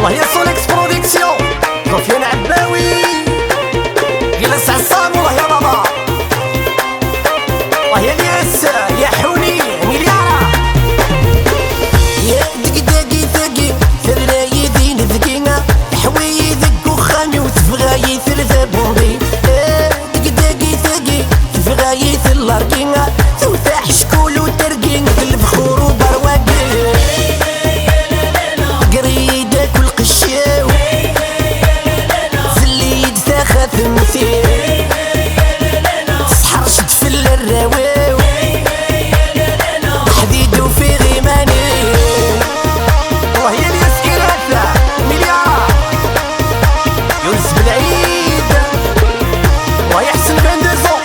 وهي سوليكس برودكسيون سفيان عباوي جلس عصام والله يا بابا وهي الياس يا حوني مليارة يا دقداقي ثقي ثراي دين ذقينا حوي ذق وخامي وتفغاي ثلاثة بومبي دقداقي ثقي تفغاي ثلاركينا توثاح شكول وترقين الفخور وبرواقي قريدك والقشاو زليد ثاخة ثمثيل سحر شد في الراواو حديد وفي غيماني وهي الياس كيراثة مليارة يونس بالعيد وهي حسن بندزو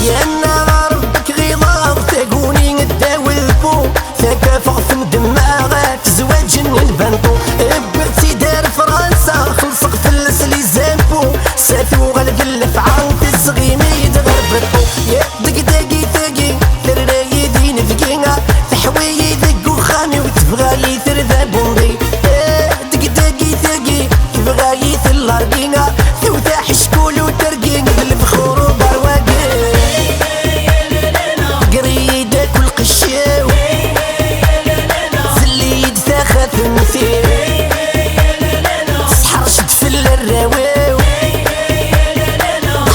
يا نار ربك غيظاظ تاقوني نداوي البو ثقافة في دماغك زواج البنطو بغتي دار فرنسا خلصق في لي زامبو سافو غلب الفعال تسغيمي يتغربطو يا دقداقي ثاقي تراي دين ذقينا تحوي ذق وخامي وتبغالي ثرذا بومبي دقداقي ثاقي تبغالي ثلارقينا توثاح شكول وترقين الفخور وبرواقي قريدك والقشاو زليد ثاخة ثمثيل سحر شد في الراواو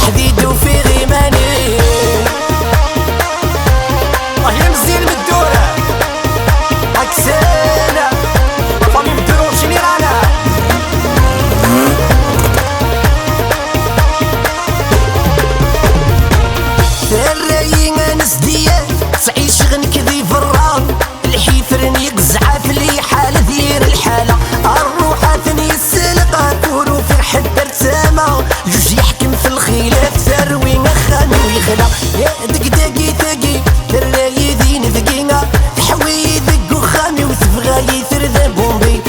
حديد وفي غيماني وهي مزيان مدورة أكسانة فامي مدورة جينيرالا الرايين انس ديال تعيش غنكذي فران الحيفرني قزعة في لي حالة دير الحالة الروحة ثني السلقة كورو في حد رسامة جوج يحكم في الخلاف ثروي نخان ويخلا يا دقداقي ثقي الراي دين ذقينا تحوي ذق وخامي وتبغاي ثرذا بومبي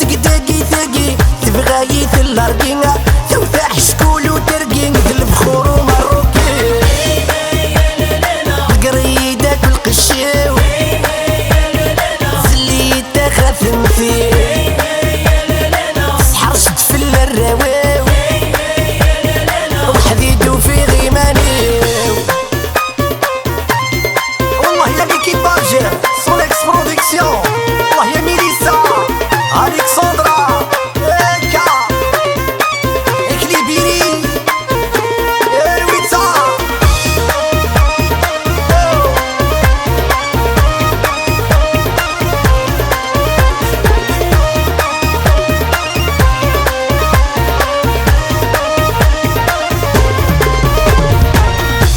دقداقي ثقي تبغاي ثلارقينا توثاح شكول وترقين الفخور ومروكي قريدك والقشاو زليت تاخذ مثيل سحر شد في الراواو وحديد وفي غيماني والله يا ليكيباج سوليكس برودكسيون والله يا ميليسا ألكسندرا إيكا إكليبيري إرويتا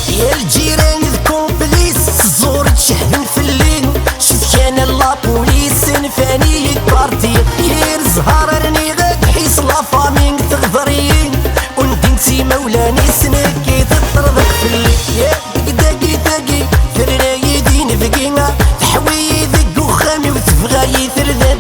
يا الجيران ذكون بليس الزور تشهدن في الليل شوف كان لابوليس نفاني بارتي يا الزهر راني غاد حيس لا فامينغ تغدرين وندنتي مولاني سنكي تطردك في الليل يا دقداقي ثاقي ثراي دين ذقينا تحوي ذق وخامي وتبغاي ثرذا